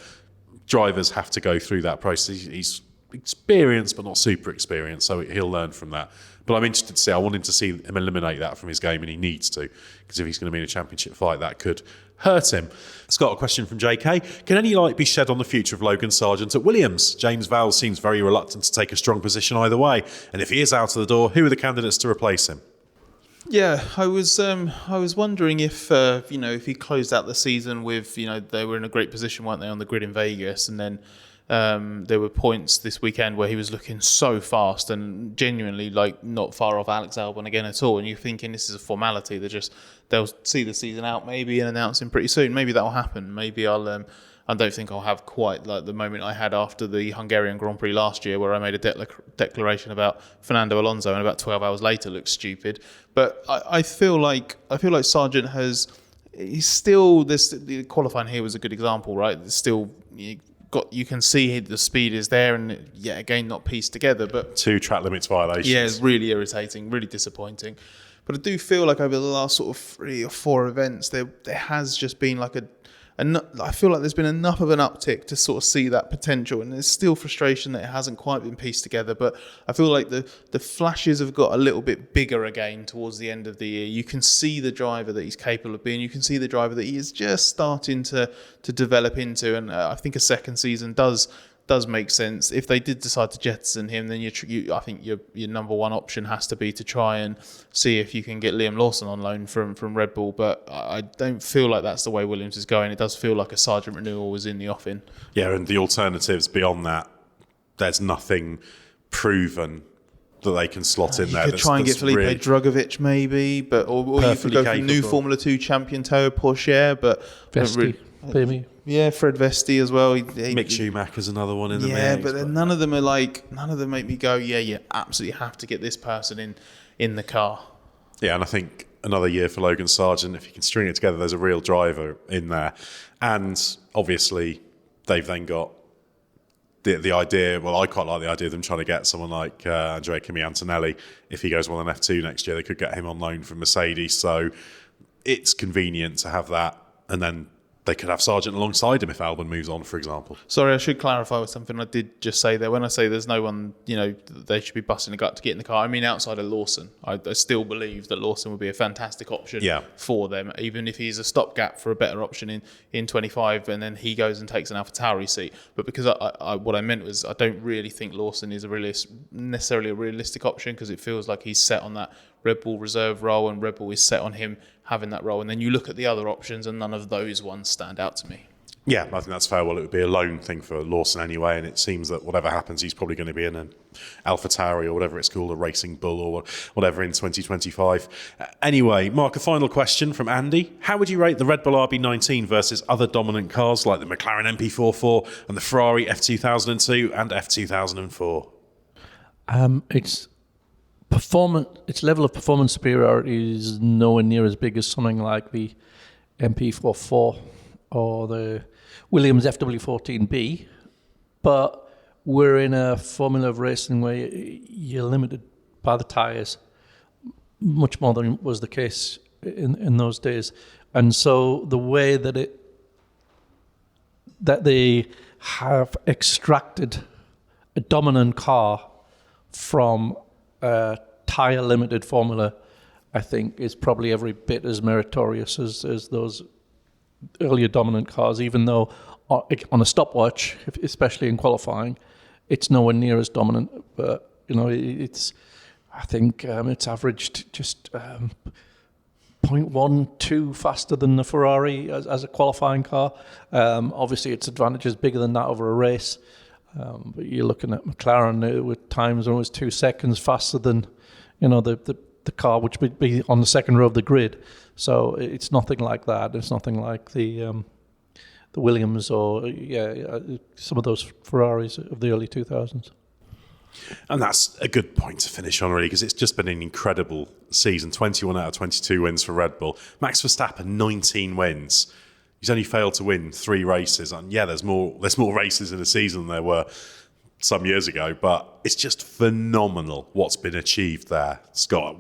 drivers have to go through that process. He's experienced, but not super experienced, so he'll learn from that. But I'm interested to see. I want him to see him eliminate that from his game, and he needs to, because if he's going to be in a championship fight, that could hurt him. Scott, a question from JK. Can any light be shed on the future of Logan Sargent at Williams? James Vowles seems very reluctant to take a strong position either way, and if he is out of the door, who are the candidates to replace him? Yeah, I was wondering if if he closed out the season with they were in a great position, weren't they, on the grid in Vegas, and then there were points this weekend where he was looking so fast and genuinely not far off Alex Albon again at all. And you're thinking this is a formality. They'll see the season out maybe and announce him pretty soon. Maybe that will happen. Maybe I don't think I'll have quite like the moment I had after the Hungarian Grand Prix last year, where I made a declaration about Fernando Alonso and about 12 hours later looked stupid. But I feel like Sargent he's still this. The qualifying here was a good example, right? It's still. You can see the speed is there, and yet again not pieced together. But 2 track limits violations. Yeah, it's really irritating, really disappointing. But I do feel like over the last sort of 3 or 4 events, there has just been I feel like there's been enough of an uptick to sort of see that potential, and there's still frustration that it hasn't quite been pieced together. But I feel like the flashes have got a little bit bigger again towards the end of the year. You can see the driver that he's capable of being. You can see the driver that he is just starting to develop into, and I think a second season does make sense. If they did decide to jettison him, then I think your number one option has to be to try and see if you can get Liam Lawson on loan from Red Bull. But I don't feel like that's the way Williams is going. It does feel like a Sargent renewal was in the offing. Yeah, and the alternatives beyond that, there's nothing proven that they can slot in there. You could try and get Felipe Drugovich maybe, or you could go for new Formula 2 champion Teo Pourchaire, but Vesti, maybe. Yeah, Fred Vesti as well. Mick Schumacher's another one in the mix. Yeah, but none of them make me go, yeah, you absolutely have to get this person in the car. Yeah, and I think another year for Logan Sargent, if you can string it together, there's a real driver in there. And obviously, they've then got the idea, well, I quite like the idea of them trying to get someone like Andrea Kimi Antonelli. If he goes well in F2 next year, they could get him on loan from Mercedes. So it's convenient to have that, and then they could have Sargent alongside him if Albon moves on, for example. Sorry, I should clarify with something I did just say there. When I say there's no one, they should be busting a gut to get in the car, I mean outside of Lawson. I still believe that Lawson would be a fantastic option for them, even if he's a stopgap for a better option in 25, and then he goes and takes an AlphaTauri seat. But because what I meant was I don't really think Lawson is necessarily a realistic option, because it feels like he's set on that Red Bull reserve role, and Red Bull is set on him having that role. And then you look at the other options, and none of those ones stand out to me. Yeah, I think that's fair. Well, it would be a loan thing for Lawson anyway, and it seems that whatever happens, he's probably going to be in an AlphaTauri or whatever it's called, a Racing Bull or whatever in 2025. Anyway, Mark, a final question from Andy. How would you rate the Red Bull RB19 versus other dominant cars like the McLaren MP44 and the Ferrari F2002 and F2004? Its level of performance superiority is nowhere near as big as something like the MP44 or the Williams FW14B, but we're in a formula of racing where you're limited by the tyres much more than was the case in those days. And so the way that they have extracted a dominant car from a tyre limited formula, I think, is probably every bit as meritorious as those earlier dominant cars, even though on a stopwatch, especially in qualifying, it's nowhere near as dominant. But I think it's averaged just 0.12 faster than the Ferrari as a qualifying car. Obviously, its advantage is bigger than that over a race. But you're looking at McLaren with times when it was 2 seconds faster than the car, which would be on the second row of the grid. So it's nothing like that. It's nothing like the Williams or some of those Ferraris of the early 2000s. And that's a good point to finish on, really, because it's just been an incredible season. 21 out of 22 wins for Red Bull. Max Verstappen, 19 wins. He's only failed to win 3 races. And yeah, there's more races in a season than there were some years ago, but it's just phenomenal what's been achieved there. Scott,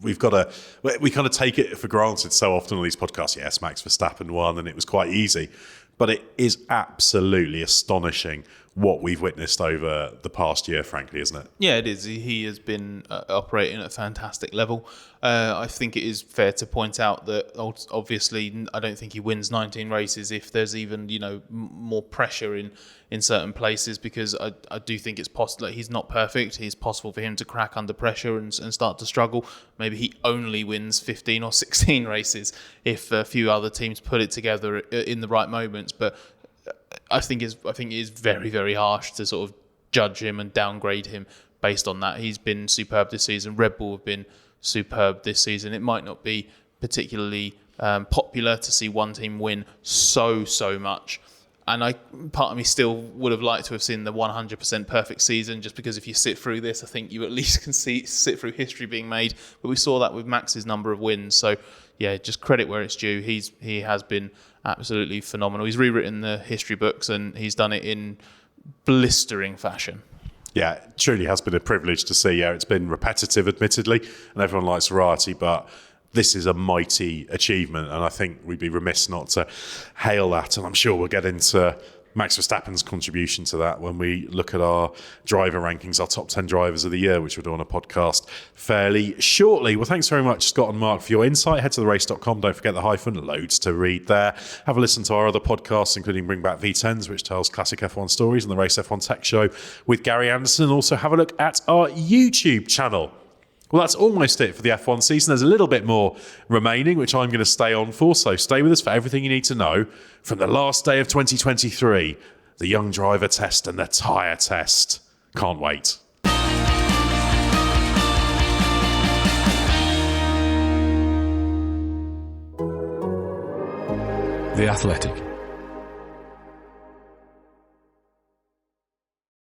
we kind of take it for granted so often on these podcasts. Yes, Max Verstappen won and it was quite easy. But it is absolutely astonishing what we've witnessed over the past year, frankly, isn't it? Yeah, it is. He has been operating at a fantastic level. I think it is fair to point out that obviously I don't think he wins 19 races if there's even more pressure in certain places, because I do think it's possible. Like, he's not perfect. It's possible for him to crack under pressure and start to struggle. Maybe he only wins 15 or 16 races if a few other teams put it together in the right moments. But I think it is very, very harsh to sort of judge him and downgrade him based on that. He's been superb this season. Red Bull have been superb this season. It might not be particularly popular to see one team win so much. And part of me still would have liked to have seen the 100% perfect season, just because if you sit through this, I think you at least can sit through history being made. But we saw that with Max's number of wins. So, yeah, just credit where it's due. He has been absolutely phenomenal. He's rewritten the history books, and he's done it in blistering fashion. Yeah, it truly has been a privilege to see. Yeah, it's been repetitive, admittedly, and everyone likes variety, but this is a mighty achievement, and I think we'd be remiss not to hail that. And I'm sure we'll get into Max Verstappen's contribution to that when we look at our driver rankings, our top 10 drivers of the year, which we'll do on a podcast fairly shortly. Well, thanks very much, Scott and Mark, for your insight. Head to therace.com. Don't forget the hyphen. Loads to read there. Have a listen to our other podcasts, including Bring Back V10s, which tells classic F1 stories, and the Race F1 Tech Show with Gary Anderson. Also, have a look at our YouTube channel. Well, that's almost it for the F1 season. There's a little bit more remaining, which I'm going to stay on for. So stay with us for everything you need to know from the last day of 2023, the young driver test and the tyre test. Can't wait. The Athletic.